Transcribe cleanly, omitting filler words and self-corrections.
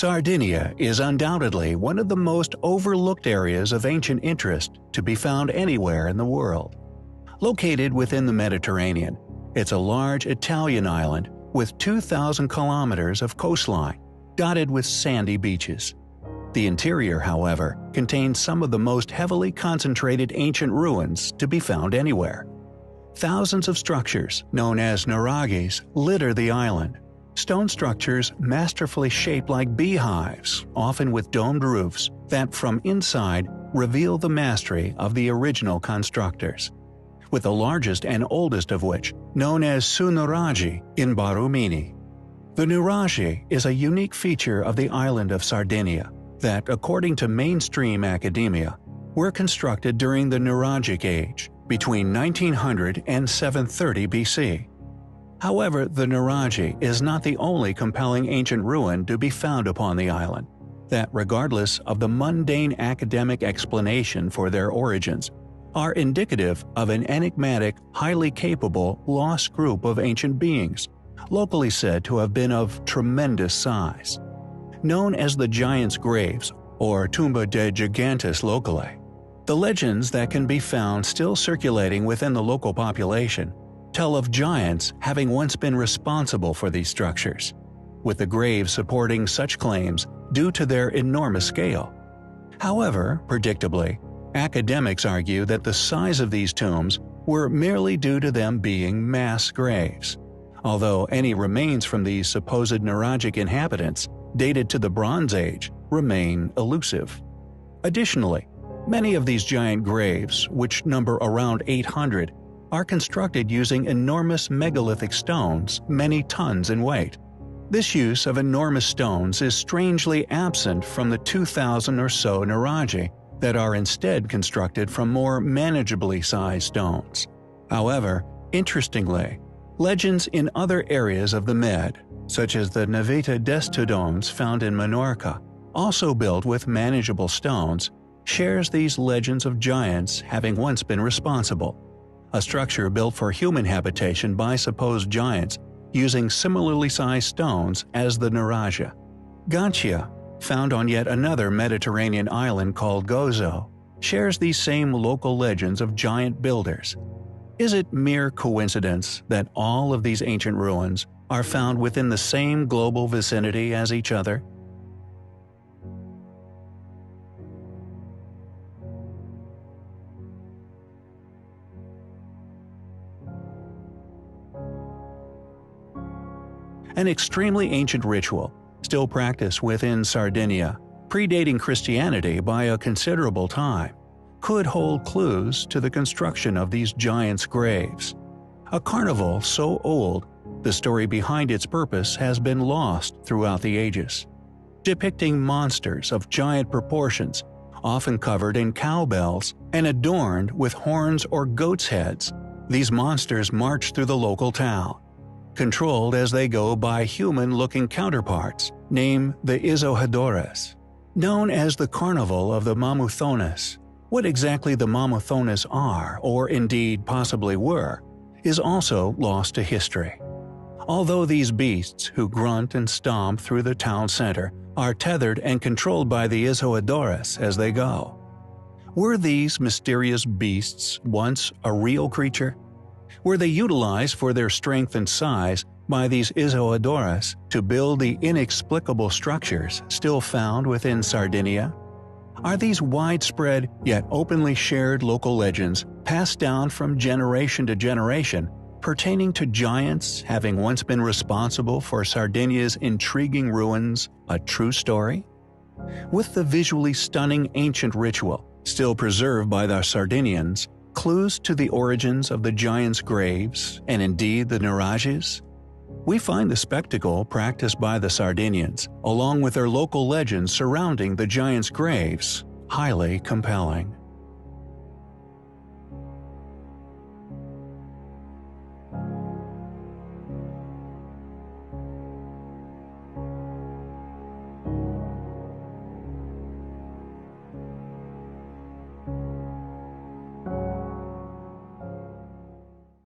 Sardinia is undoubtedly one of the most overlooked areas of ancient interest to be found anywhere in the world. Located within the Mediterranean, it's a large Italian island with 2,000 kilometers of coastline, dotted with sandy beaches. The interior, however, contains some of the most heavily concentrated ancient ruins to be found anywhere. Thousands of structures, known as nuraghes, litter the island. Stone structures masterfully shaped like beehives, often with domed roofs that from inside reveal the mastery of the original constructors, with the largest and oldest of which known as Su Nuraghe in Barumini. The nuraghe is a unique feature of the island of Sardinia that, according to mainstream academia, were constructed during the Nuragic Age, between 1900 and 730 BC. However, the nuraghe is not the only compelling ancient ruin to be found upon the island, that regardless of the mundane academic explanation for their origins, are indicative of an enigmatic, highly capable, lost group of ancient beings, locally said to have been of tremendous size. Known as the Giants' Graves, or Tumba de Gigantes locally, the legends that can be found still circulating within the local population tell of giants having once been responsible for these structures, with the graves supporting such claims due to their enormous scale. However, predictably, academics argue that the size of these tombs were merely due to them being mass graves, although any remains from these supposed nuragic inhabitants, dated to the Bronze Age, remain elusive. Additionally, many of these giant graves, which number around 800, are constructed using enormous megalithic stones many tons in weight. This use of enormous stones is strangely absent from the 2,000 or so nuraghe that are instead constructed from more manageably sized stones. However, interestingly, legends in other areas of the Med, such as the Naveta d'Estodomes found in Minorca, also built with manageable stones, shares these legends of giants having once been responsible. A structure built for human habitation by supposed giants using similarly sized stones as the nuraghe. Gantia, found on yet another Mediterranean island called Gozo, shares these same local legends of giant builders. Is it mere coincidence that all of these ancient ruins are found within the same global vicinity as each other? An extremely ancient ritual, still practiced within Sardinia, predating Christianity by a considerable time, could hold clues to the construction of these giants' graves. A carnival so old, the story behind its purpose has been lost throughout the ages. Depicting monsters of giant proportions, often covered in cowbells and adorned with horns or goats' heads, these monsters march through the local town, controlled as they go by human-looking counterparts, named the Isohadores. Known as the Carnival of the Mamuthones, what exactly the Mamuthones are, or indeed possibly were, is also lost to history. Although these beasts, who grunt and stomp through the town center, are tethered and controlled by the Isohadores as they go. Were these mysterious beasts once a real creature? Were they utilized for their strength and size by these Isohadores to build the inexplicable structures still found within Sardinia? Are these widespread yet openly shared local legends passed down from generation to generation pertaining to giants having once been responsible for Sardinia's intriguing ruins a true story? With the visually stunning ancient ritual still preserved by the Sardinians, clues to the origins of the giants' graves, and indeed the nuraghes? We find the spectacle practiced by the Sardinians, along with their local legends surrounding the giants' graves, highly compelling.